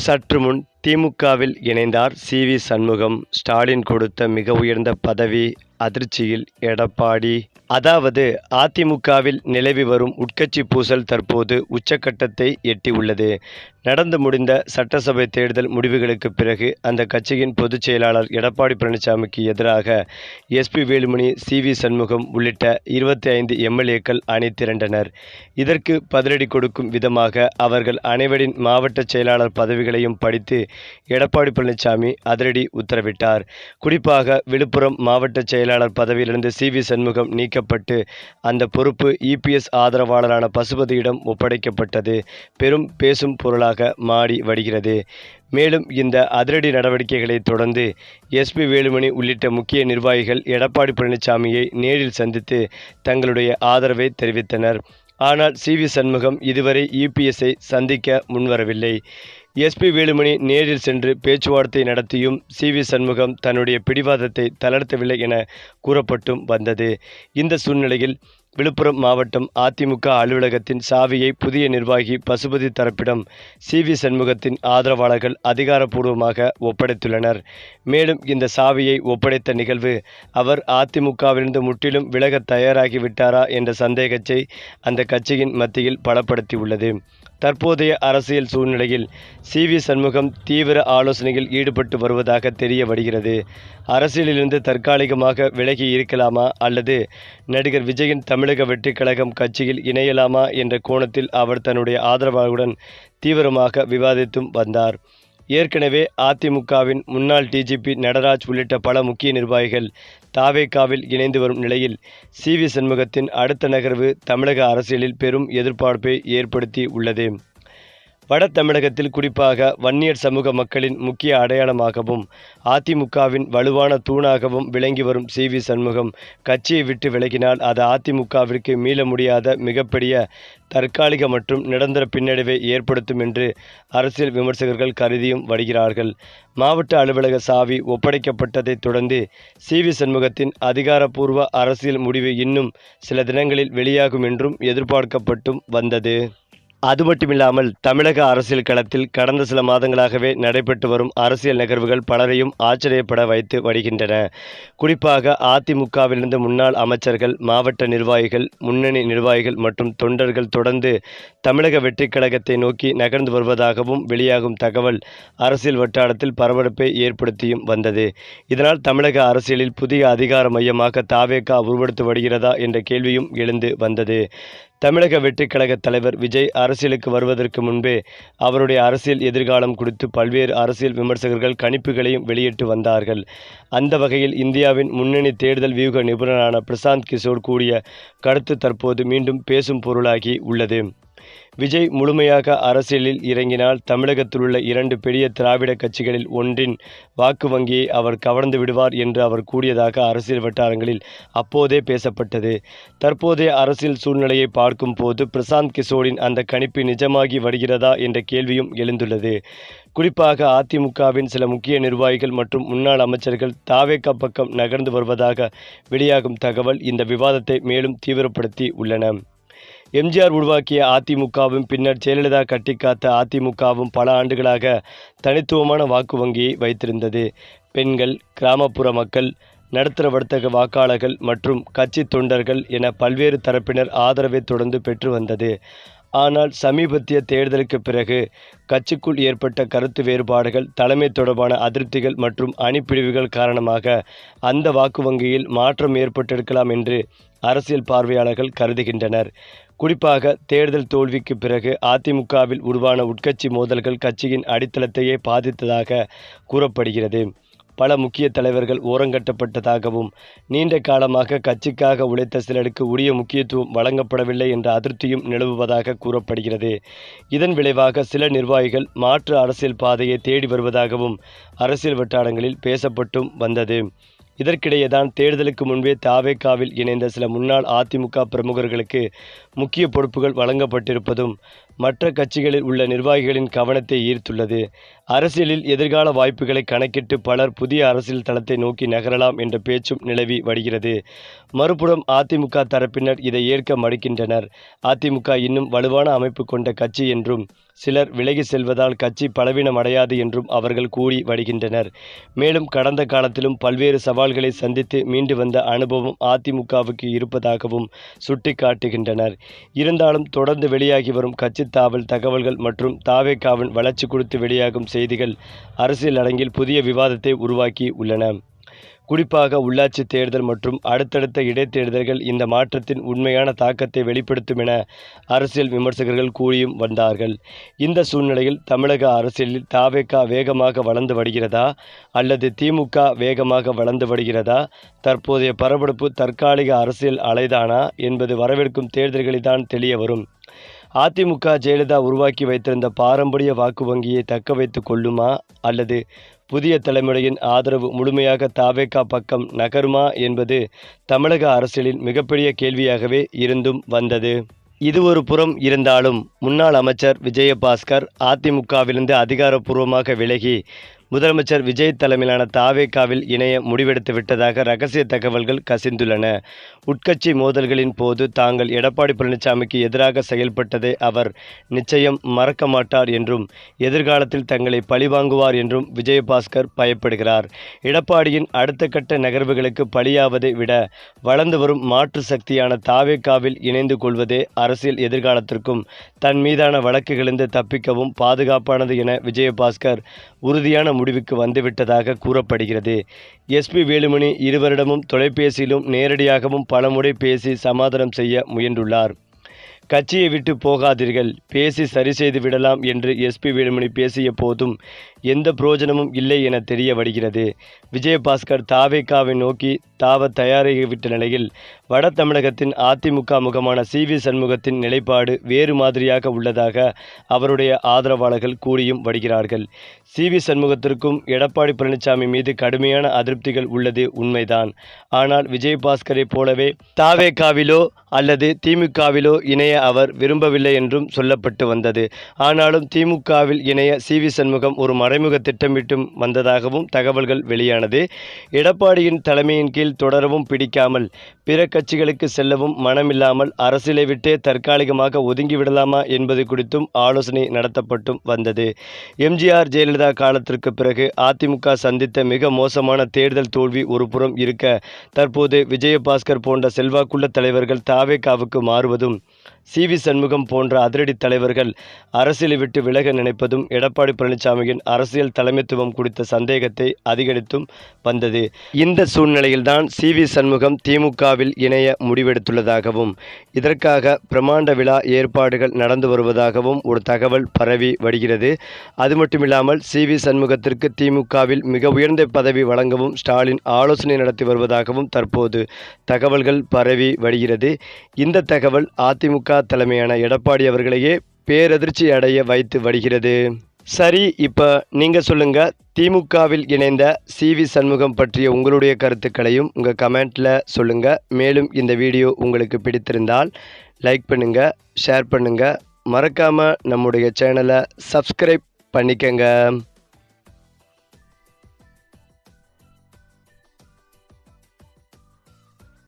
சற்று முன் திமுகவில் இணைந்தார் சி.வி. சண்முகம். ஸ்டாலின் கொடுத்த மிக உயர்ந்த பதவி அதிர்ச்சியில் எடப்பாடி. அதாவது அதிமுகவில் நிலவி வரும் உட்கட்சி பூசல் தற்போது உச்சக்கட்டத்தை எட்டியுள்ளது. நடந்து முடிந்த சட்டசபை தேர்தல் முடிவுகளுக்கு பிறகு அந்த கட்சியின் பொதுச் செயலாளர் எடப்பாடி பழனிசாமிக்கு எதிராக எஸ்.பி. வேலுமணி, சி.வி. சண்முகம் உள்ளிட்ட 25 எம்.எல்.ஏக்கள் அணி திரண்டனர். இதற்கு பதிலடி கொடுக்கும் விதமாக அவர்கள் அனைவரின் மாவட்ட செயலாளர் பதவிகளையும் படித்து எடப்பாடி பழனிசாமி அதிரடி உத்தரவிட்டார். குறிப்பாக விழுப்புரம் மாவட்ட செயலாளர் பதவியிலிருந்து சி.வி. சண்முகம் நீக்கப்பட்டு அந்த பொறுப்பு இ.பி.எஸ். ஆதரவாளரான பசுபதியிடம் ஒப்படைக்கப்பட்டது பெரும் பேசும் பொருளாக மாறி வருகிறது. மேலும் இந்த அதிரடி நடவடிக்கைகளை தொடர்ந்து எஸ்.பி. வேலுமணி உள்ளிட்ட முக்கிய நிர்வாகிகள் எடப்பாடி பழனிசாமியை நேரில் சந்தித்து தங்களுடைய ஆதரவை தெரிவித்தனர். ஆனால் சி.வி. சண்முகம் இதுவரை இ.பி.எஸ்ஸை சந்திக்க முன்வரவில்லை. எஸ்.பி. வேலுமணி நேரில் சென்று பேச்சுவார்த்தை நடத்தியும் சி.வி. சண்முகம் தன்னுடைய பிடிவாதத்தை தளர்த்தவில்லை என கூறப்பட்டும் வந்தது. இந்த சூழ்நிலையில் விழுப்புரம் மாவட்டம் அதிமுக அலுவலகத்தின் சாவியை புதிய நிர்வாகி பசுபதி தரப்பிடம் சி.வி. சண்முகத்தின் ஆதரவாளர்கள் அதிகாரப்பூர்வமாக ஒப்படைத்துள்ளனர். மேலும் இந்த சாவியை ஒப்படைத்த நிகழ்வு அவர் அதிமுகவிலிருந்து முற்றிலும் விலக தயாராகிவிட்டாரா என்ற சந்தேகத்தை அந்த கட்சியின் மத்தியில் பலப்படுத்தியுள்ளது. தற்போதைய அரசியல் சூழ்நிலையில் சி.வி. சண்முகம் தீவிர ஆலோசனையில் ஈடுபட்டு வருவதாக தெரிய வருகிறது. அரசியலிலிருந்து தற்காலிகமாக விலகி இருக்கலாமா அல்லது நடிகர் விஜயின் தமிழக வெற்றிக் கழகம் கட்சியில் இணையலாமா என்ற கோணத்தில் அவர் தன்னுடைய ஆதரவாளர்களுடன் தீவிரமாக விவாதித்தும் வந்தார். ஏற்கனவே அதிமுகவின் முன்னாள் டி.ஜி.பி. நடராஜ் உள்ளிட்ட பல முக்கிய நிர்வாகிகள் தாவேகாவில் இணைந்து வரும் நிலையில் சி.வி. சண்முகத்தின் அடுத்த நகர்வு தமிழக அரசியலில் பெரும் எதிர்பார்ப்பை ஏற்படுத்தி உள்ளது. வட தமிழகத்தில் குறிப்பாக வன்னியர் சமூக மக்களின் முக்கிய அடையாளமாகவும் அதிமுகவின் வலுவான தூணாகவும் விளங்கி வரும் சி.வி. சண்முகம் கட்சியை விட்டு விலகினால் அது அதிமுகவிற்கு மீள முடியாத மிகப்பெரிய தற்காலிக மற்றும் நிரந்தர பின்னடைவை ஏற்படுத்தும் என்று அரசியல் விமர்சகர்கள் கருதியும் வருகிறார்கள். மாவட்ட அலுவலக சாவி ஒப்படைக்கப்பட்டதை தொடர்ந்து சி.வி. சண்முகத்தின் அதிகாரப்பூர்வ அரசியல் முடிவு இன்னும் சில தினங்களில் வெளியாகும் என்றும் எதிர்பார்க்கப்பட்டும் வந்தது. அது மட்டுமில்லாமல் தமிழக அரசியல் களத்தில் கடந்த சில மாதங்களாகவே நடைபெற்று வரும் அரசியல் நகர்வுகள் பலரையும் ஆச்சரியப்பட வைத்து வருகின்றன. குறிப்பாக அதிமுகவிலிருந்து முன்னாள் அமைச்சர்கள், மாவட்ட நிர்வாகிகள், முன்னணி நிர்வாகிகள் மற்றும் தொண்டர்கள் தொடர்ந்து தமிழக வெற்றிக் கழகத்தை நோக்கி நகர்ந்து வருவதாகவும் வெளியாகும் தகவல் அரசியல் வட்டாரத்தில் பரபரப்பை ஏற்படுத்தியும் வந்தது. இதனால் தமிழக அரசியலில் புதிய அதிகார மையமாக தாவேகா உருவெடுத்து வருகிறதா என்ற கேள்வியும் எழுந்து வந்தது. தமிழக வெற்றிக் கழக தலைவர் விஜய் அரசியலுக்கு வருவதற்கு முன்பே அவருடைய அரசியல் எதிர்காலம் குறித்து பல்வேறு அரசியல் விமர்சகர்கள் கணிப்புகளையும் வெளியிட்டு வந்தார்கள். அந்த வகையில் இந்தியாவின் முன்னணி தேர்தல் வியூக நிபுணரான பிரசாந்த் கிஷோர் கூறிய கருத்து தற்போது மீண்டும் பேசும் பொருளாகி உள்ளது. விஜய் முழுமையாக அரசியலில் இறங்கினால் தமிழகத்திலுள்ள 2 பெரிய திராவிட கட்சிகளில் ஒன்றின் வாக்கு வங்கியை அவர் கவர்ந்து விடுவார் என்று அவர் கூறியதாக அரசியல் வட்டாரங்களில் அப்போதே பேசப்பட்டது. தற்போதைய அரசியல் சூழ்நிலையை பார்க்கும் போது பிரசாந்த் கிஷோரின் அந்த கணிப்பு நிஜமாகி வருகிறதா என்ற கேள்வியும் எழுந்துள்ளது. குறிப்பாக அதிமுகவின் சில முக்கிய நிர்வாகிகள் மற்றும் முன்னாள் அமைச்சர்கள் தாவேகா பக்கம் நகர்ந்து வருவதாக வெளியாகும் தகவல் இந்த விவாதத்தை மேலும் தீவிரப்படுத்தி உள்ளன. எம்.ஜி.ஆர். உருவாக்கிய அதிமுகவும் பின்னர் ஜெயலலிதா கட்டிக்காத்த அதிமுகவும் பல ஆண்டுகளாக தனித்துவமான வாக்கு வங்கியை வைத்திருந்தது. பெண்கள், கிராமப்புற மக்கள், நடுத்தர வர்த்தக வாக்காளர்கள் மற்றும் கட்சி தொண்டர்கள் என பல்வேறு தரப்பினர் ஆதரவை தொடர்ந்து பெற்று வந்தது. ஆனால் சமீபத்திய தேர்தலுக்கு பிறகு கட்சிக்குள் ஏற்பட்ட கருத்து வேறுபாடுகள், தலைமை தொடர்பான அதிருப்திகள் மற்றும் அணிப்பிரிவுகள் காரணமாக அந்த வாக்கு வங்கியில் மாற்றம் ஏற்பட்டிருக்கலாம் என்று அரசியல் பார்வையாளர்கள் கருதுகின்றனர். குறிப்பாக தேர்தல் தோல்விக்கு பிறகு அதிமுகவில் உருவான உட்கட்சி மோதல்கள் கட்சியின் அடித்தளத்தையே பாதித்ததாக கூறப்படுகிறது. பல முக்கிய தலைவர்கள் ஓரங்கட்டப்பட்டதாகவும் நீண்ட காலமாக கட்சிக்காக உழைத்த சிலருக்கு உரிய முக்கியத்துவம் வழங்கப்படவில்லை என்ற அதிருப்தியும் நிலவுவதாக கூறப்படுகிறது. இதன் விளைவாக சில நிர்வாகிகள் மாற்று அரசியல் பாதையை தேடி வருவதாகவும் அரசியல் வட்டாரங்களில் பேசப்பட்டும் வந்தது. இதற்கிடையேதான் தேர்தலுக்கு முன்பே தாவேகாவில் இணைந்த சில முன்னாள் அதிமுக பிரமுகர்களுக்கு முக்கிய பொறுப்புகள் வழங்கப்பட்டிருப்பதும், மற்ற கட்சிகளில் உள்ள நிர்வாகிகளின் கவனத்தை ஈர்த்துள்ளது. அரசியலில் எதிர்கால வாய்ப்புகளை கணக்கிட்டு பலர் புதிய அரசியல் தளத்தை நோக்கி நகரலாம் என்ற பேச்சும் நிலவி வருகிறது. மறுபுறம் அதிமுக தரப்பினர் இதை ஏற்க மறுக்கின்றனர். அதிமுக இன்னும் வலுவான அமைப்பு கொண்ட கட்சி என்றும் சிலர் விலகி செல்வதால் கட்சி பலவீனம் அடையாது என்றும் அவர்கள் கூறி வருகின்றனர். மேலும் கடந்த காலத்திலும் பல்வேறு சவால்களை சந்தித்து மீண்டு வந்த அனுபவம் அதிமுகவுக்கு இருப்பதாகவும் சுட்டிக்காட்டுகின்றனர். இருந்தாலும் தொடர்ந்து வெளியாகி வரும் கட்சி தாவல் தகவல்கள் மற்றும் தாவேகாவின் வளர்ச்சி குறித்து வெளியாகும் செய்திகள் அரசியல் அரங்கில் புதிய விவாதத்தை உருவாக்கி உள்ளன. குறிப்பாக உள்ளாட்சி தேர்தல் மற்றும் அடுத்தடுத்த இடைத்தேர்தல்கள் இந்த மாற்றத்தின் உண்மையான தாக்கத்தை வெளிப்படுத்தும் என அரசியல் விமர்சகர்கள் கூறியும் வந்தார்கள். இந்த சூழ்நிலையில் தமிழக அரசியலில் தாவேகா வேகமாக வளர்ந்து வருகிறதா அல்லது திமுக வேகமாக வளர்ந்து வருகிறதா? தற்போதைய பரபரப்பு தற்காலிக அரசியல் அலைதானா என்பது வரவிருக்கும் தேர்தல்களில்தான் தெரிய வரும். அதிமுக ஜெயலலிதா உருவாக்கி வைத்திருந்த பாரம்பரிய வாக்கு வங்கியை தக்க வைத்துக் கொள்ளுமா அல்லது புதிய தலைமுறையின் ஆதரவு முழுமையாக தாவேகா பக்கம் நகருமா என்பது தமிழக அரசியலின் மிகப்பெரிய கேள்வியாகவே இருந்தும் வந்தது. இது ஒரு புறம் இருந்தாலும் முன்னாள் அமைச்சர் விஜயபாஸ்கர் அதிமுகவிலிருந்து அதிகாரப்பூர்வமாக விலகி முதலமைச்சர் விஜய் தலைமையிலான தாவேகாவில் இணைய முடிவெடுத்து விட்டதாக ரகசிய தகவல்கள் கசிந்துள்ளன. உட்கட்சி மோதல்களின் போது தாங்கள் எடப்பாடி பழனிசாமிக்கு எதிராக செயல்பட்டதை அவர் நிச்சயம் மறக்க மாட்டார் என்றும் எதிர்காலத்தில் தங்களை பழிவாங்குவார் என்றும் விஜயபாஸ்கர் பயப்படுகிறார். எடப்பாடியின் அடுத்த கட்ட நகர்வுகளுக்கு பலியாவதை விட வளர்ந்து வரும் மாற்று சக்தியான தாவேகாவில் இணைந்து கொள்வதே அரசியல் எதிர்காலத்திற்கும் தன் மீதான வழக்குகளிலிருந்து தப்பிக்கவும் பாதுகாப்பானது என விஜயபாஸ்கர் உறுதியான முடிவுக்கு வந்துவிட்டதாக கூறப்படுகிறது. எஸ்பி வேலுமணி இருவரிடமும் தொலைபேசியிலும் நேரடியாகவும் பலமுறை பேசி சமாதானம் செய்ய முயன்றுள்ளார். கட்சியை விட்டு போகாதீர்கள், பேசி சரி செய்து விடலாம் என்று எஸ்பி வேலுமணி பேசிய போதும் எந்த பிரயோஜனமும் இல்லை என தெரிய வருகிறது. விஜயபாஸ்கர் தாவேகாவை நோக்கி தாவ தயாராகிவிட்ட நிலையில் வட தமிழகத்தின் அதிமுக முகமான சி.வி. சண்முகத்தின் நிலைப்பாடு வேறு மாதிரியாக உள்ளதாக அவருடைய ஆதரவாளர்கள் கூறியும் வருகிறார்கள். சி.வி. சண்முகத்திற்கும் எடப்பாடி பழனிசாமி மீது கடுமையான அதிருப்திகள் உள்ளது உண்மைதான். ஆனால் விஜயபாஸ்கரை போலவே தாவேகாவிலோ அல்லது திமுகவிலோ இணைய அவர் விரும்பவில்லை என்றும் சொல்லப்பட்டு வந்தது. ஆனாலும் திமுகவில் இணைய சி.வி. சண்முகம் ஒரு மறைமுக திட்டமிட்டும் வந்ததாகவும் தகவல்கள் வெளியானது. எடப்பாடியின் தலைமையின் கீழ் தொடரவும் பிடிக்காமல் பிற கட்சிகளுக்கு செல்லவும் மனமில்லாமல் அரசியலை விட்டே தற்காலிகமாக ஒதுங்கிவிடலாமா என்பது குறித்தும் ஆலோசனை நடத்தப்பட்டும் வந்தது. எம்ஜிஆர் ஜெயலலிதா காலத்திற்கு பிறகு அதிமுக சந்தித்த மிக மோசமான தேர்தல் தோல்வி ஒரு புறம் இருக்க, தற்போது விஜயபாஸ்கர் போன்ற செல்வாக்குள்ள தலைவர்கள் தாவேகாவுக்கு மாறுவதும் சி.வி. சண்முகம் போன்ற அதிரடி தலைவர்கள் அரசியலை விட்டு விலக நினைப்பதும் எடப்பாடி பழனிசாமியின் அரசியல் தலைமைத்துவம் குறித்த சந்தேகத்தை அதிகரித்தும் வந்தது. இந்த சூழ்நிலையில்தான் சி.வி. சண்முகம் திமுகவில் இணைய முடிவெடுத்துள்ளதாகவும் இதற்காக பிரமாண்ட விழா ஏற்பாடுகள் நடந்து வருவதாகவும் ஒரு தகவல் பரவி வருகிறது. அது மட்டுமில்லாமல் சி.வி. சண்முகத்திற்கு திமுகவில் மிக உயர்ந்த பதவி வழங்கவும் ஸ்டாலின் ஆலோசனை நடத்தி வருவதாகவும் தற்போது தகவல்கள் பரவி வருகிறது. இந்த தகவல் அதிமுக தலைமையான எடப்பாடி அவர்களையே பேரதிர்ச்சி அடைய வைத்து வருகிறது. சரி, இப்போ நீங்கள் சொல்லுங்கள், திமுகவில் இணைந்த சி.வி. சண்முகம் பற்றிய உங்களுடைய கருத்துக்களையும் உங்கள் கமெண்ட்டில் சொல்லுங்கள். மேலும் இந்த வீடியோ உங்களுக்கு பிடித்திருந்தால் லைக் பண்ணுங்கள், ஷேர் பண்ணுங்கள், மறக்காமல் நம்முடைய சேனலை சப்ஸ்கிரைப் பண்ணிக்கங்க.